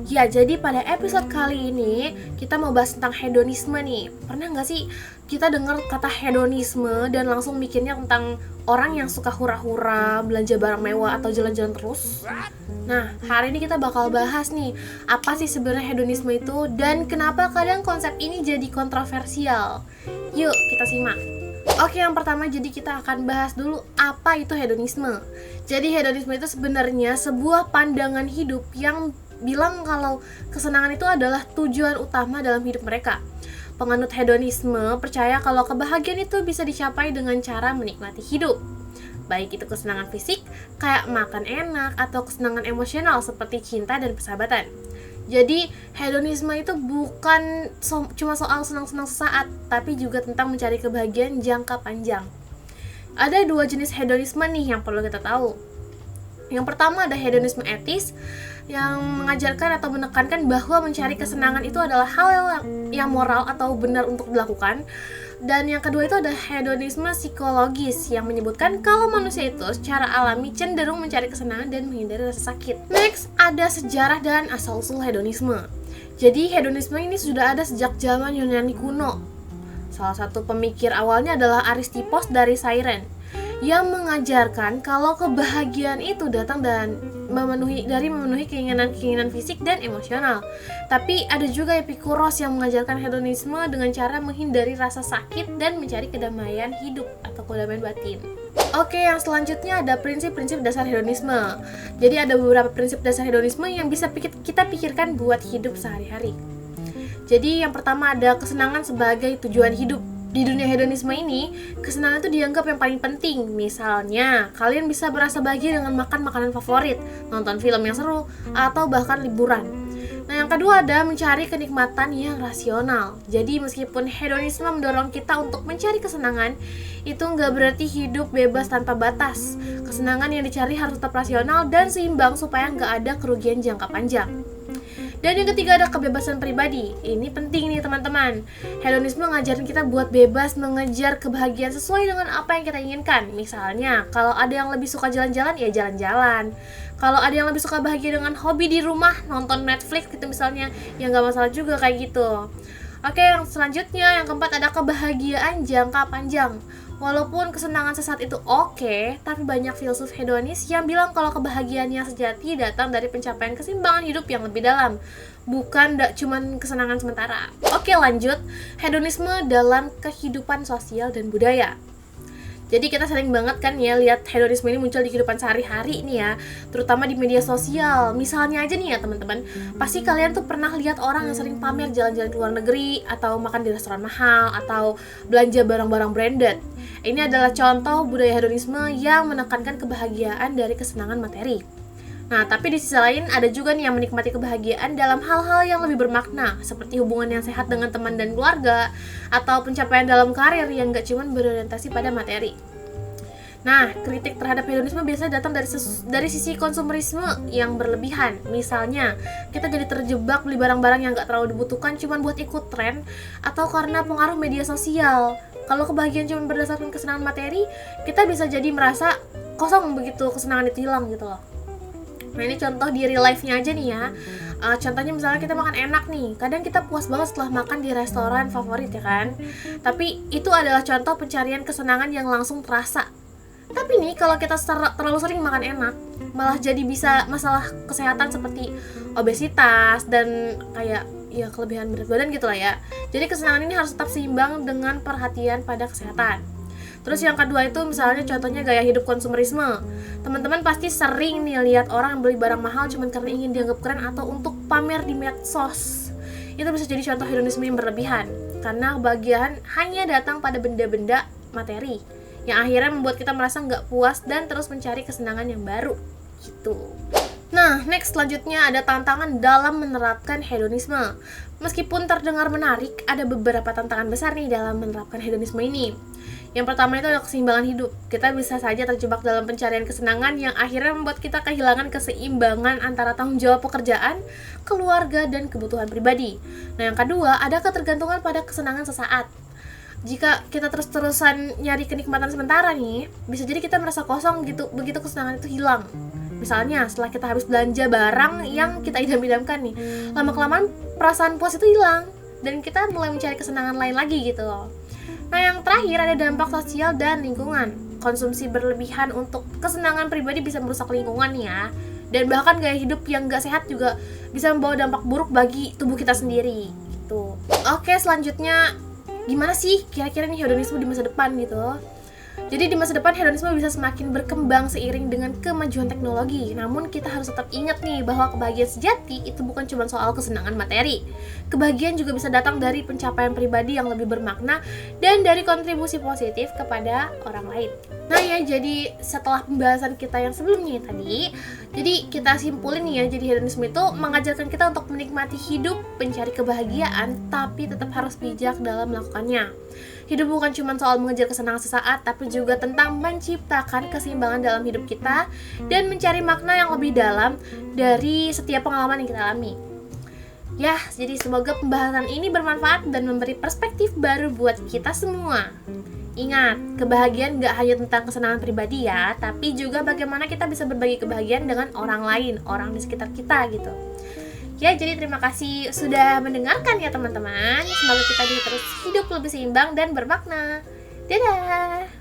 Ya, jadi pada episode kali ini kita mau bahas tentang hedonisme nih. Pernah nggak sih kita dengar kata hedonisme dan langsung mikirnya tentang orang yang suka hura-hura, belanja barang mewah atau jalan-jalan terus? Nah, hari ini kita bakal bahas nih, apa sih sebenarnya hedonisme itu dan kenapa kadang konsep ini jadi kontroversial. Yuk, kita simak. Oke, yang pertama jadi kita akan bahas dulu apa itu hedonisme. Jadi hedonisme itu sebenarnya sebuah pandangan hidup yang bilang kalau kesenangan itu adalah tujuan utama dalam hidup mereka. Penganut hedonisme percaya kalau kebahagiaan itu bisa dicapai dengan cara menikmati hidup. Baik itu kesenangan fisik, kayak makan enak, atau kesenangan emosional seperti cinta dan persahabatan. Jadi, hedonisme itu bukan cuma soal senang-senang sesaat, tapi juga tentang mencari kebahagiaan jangka panjang. Ada dua jenis hedonisme nih yang perlu kita tahu. Yang pertama ada hedonisme etis, yang mengajarkan atau menekankan bahwa mencari kesenangan itu adalah hal yang moral atau benar untuk dilakukan. Dan yang kedua itu ada hedonisme psikologis, yang menyebutkan kalau manusia itu secara alami cenderung mencari kesenangan dan menghindari rasa sakit. Next, ada sejarah dan asal-usul hedonisme. Jadi hedonisme ini sudah ada sejak zaman Yunani kuno. Salah satu pemikir awalnya adalah Aristippos dari Cyrene, yang mengajarkan kalau kebahagiaan itu datang dan memenuhi keinginan-keinginan fisik dan emosional. Tapi ada juga Epikuros yang mengajarkan hedonisme dengan cara menghindari rasa sakit dan mencari kedamaian hidup atau kedamaian batin. Oke, yang selanjutnya ada prinsip-prinsip dasar hedonisme. Jadi ada beberapa prinsip dasar hedonisme yang bisa kita pikirkan buat hidup sehari-hari. Jadi yang pertama ada kesenangan sebagai tujuan hidup. Di dunia hedonisme ini, kesenangan itu dianggap yang paling penting. Misalnya, kalian bisa merasa bahagia dengan makan makanan favorit, nonton film yang seru, atau bahkan liburan. Nah, yang kedua ada mencari kenikmatan yang rasional. Jadi, meskipun hedonisme mendorong kita untuk mencari kesenangan, itu nggak berarti hidup bebas tanpa batas. Kesenangan yang dicari harus tetap rasional dan seimbang supaya nggak ada kerugian jangka panjang. Dan yang ketiga ada kebebasan pribadi. Ini penting nih teman-teman. Hedonisme ngajarin kita buat bebas mengejar kebahagiaan sesuai dengan apa yang kita inginkan. Misalnya, kalau ada yang lebih suka jalan-jalan, ya jalan-jalan. Kalau ada yang lebih suka bahagia dengan hobi di rumah, nonton Netflix gitu misalnya, ya nggak masalah juga kayak gitu. Oke, yang selanjutnya, yang keempat ada kebahagiaan jangka panjang. Walaupun kesenangan sesaat itu oke, tapi banyak filsuf hedonis yang bilang kalau kebahagiaan yang sejati datang dari pencapaian keseimbangan hidup yang lebih dalam, bukan cuman kesenangan sementara. Oke, lanjut. Hedonisme dalam kehidupan sosial dan budaya. Jadi kita sering banget kan ya lihat hedonisme ini muncul di kehidupan sehari-hari nih ya, terutama di media sosial. Misalnya aja nih ya teman-teman, pasti kalian tuh pernah lihat orang yang sering pamer jalan-jalan ke luar negeri, atau makan di restoran mahal, atau belanja barang-barang branded. Ini adalah contoh budaya hedonisme yang menekankan kebahagiaan dari kesenangan materi. Nah, tapi di sisi lain ada juga nih yang menikmati kebahagiaan dalam hal-hal yang lebih bermakna, seperti hubungan yang sehat dengan teman dan keluarga, atau pencapaian dalam karir yang gak cuma berorientasi pada materi. Nah, kritik terhadap hedonisme biasanya datang dari sisi konsumerisme yang berlebihan. Misalnya, kita jadi terjebak beli barang-barang yang gak terlalu dibutuhkan cuma buat ikut tren, atau karena pengaruh media sosial. Kalau kebahagiaan cuma berdasarkan kesenangan materi, kita bisa jadi merasa kosong begitu kesenangan itu hilang gitu loh. Nah, ini contoh di real life-nya aja nih ya. Contohnya misalnya kita makan enak nih, kadang kita puas banget setelah makan di restoran favorit ya kan. Tapi itu adalah contoh pencarian kesenangan yang langsung terasa. Tapi nih kalau kita terlalu sering makan enak, malah jadi bisa masalah kesehatan seperti obesitas dan kayak ya kelebihan berat badan gitu lah ya. Jadi kesenangan ini harus tetap seimbang dengan perhatian pada kesehatan. Terus yang kedua itu misalnya contohnya gaya hidup konsumerisme. Teman-teman pasti sering nih lihat orang beli barang mahal cuma karena ingin dianggap keren atau untuk pamer di medsos. Itu bisa jadi contoh hedonisme yang berlebihan, karena kebahagiaan hanya datang pada benda-benda materi yang akhirnya membuat kita merasa nggak puas dan terus mencari kesenangan yang baru gitu. Nah, next selanjutnya ada tantangan dalam menerapkan hedonisme. Meskipun terdengar menarik, ada beberapa tantangan besar nih dalam menerapkan hedonisme ini. Yang pertama itu adalah keseimbangan hidup. Kita bisa saja terjebak dalam pencarian kesenangan yang akhirnya membuat kita kehilangan keseimbangan antara tanggung jawab pekerjaan, keluarga, dan kebutuhan pribadi. Nah, yang kedua ada ketergantungan pada kesenangan sesaat. Jika kita terus-terusan nyari kenikmatan sementara nih, bisa jadi kita merasa kosong gitu begitu kesenangan itu hilang. Misalnya setelah kita habis belanja barang yang kita idam-idamkan nih, lama-kelamaan perasaan puas itu hilang dan kita mulai mencari kesenangan lain lagi gitu loh. Nah, yang terakhir ada dampak sosial dan lingkungan. Konsumsi berlebihan untuk kesenangan pribadi bisa merusak lingkungan ya. Dan bahkan gaya hidup yang gak sehat juga bisa membawa dampak buruk bagi tubuh kita sendiri gitu. Oke, selanjutnya gimana sih kira-kira nih hedonisme di masa depan gitu? Jadi di masa depan hedonisme bisa semakin berkembang seiring dengan kemajuan teknologi. Namun kita harus tetap ingat nih bahwa kebahagiaan sejati itu bukan cuma soal kesenangan materi. Kebahagiaan juga bisa datang dari pencapaian pribadi yang lebih bermakna dan dari kontribusi positif kepada orang lain. Nah ya, jadi setelah pembahasan kita yang sebelumnya tadi, jadi kita simpulin nih ya, jadi hedonisme itu mengajarkan kita untuk menikmati hidup, mencari kebahagiaan, tapi tetap harus bijak dalam melakukannya. Hidup bukan cuma soal mengejar kesenangan sesaat, tapi juga tentang menciptakan keseimbangan dalam hidup kita dan mencari makna yang lebih dalam dari setiap pengalaman yang kita alami. Ya, jadi semoga pembahasan ini bermanfaat dan memberi perspektif baru buat kita semua. Ingat, kebahagiaan gak hanya tentang kesenangan pribadi ya, tapi juga bagaimana kita bisa berbagi kebahagiaan dengan orang lain, orang di sekitar kita gitu. Ya, jadi terima kasih sudah mendengarkan ya teman-teman. Semoga kita terus hidup lebih seimbang dan bermakna. Dadah!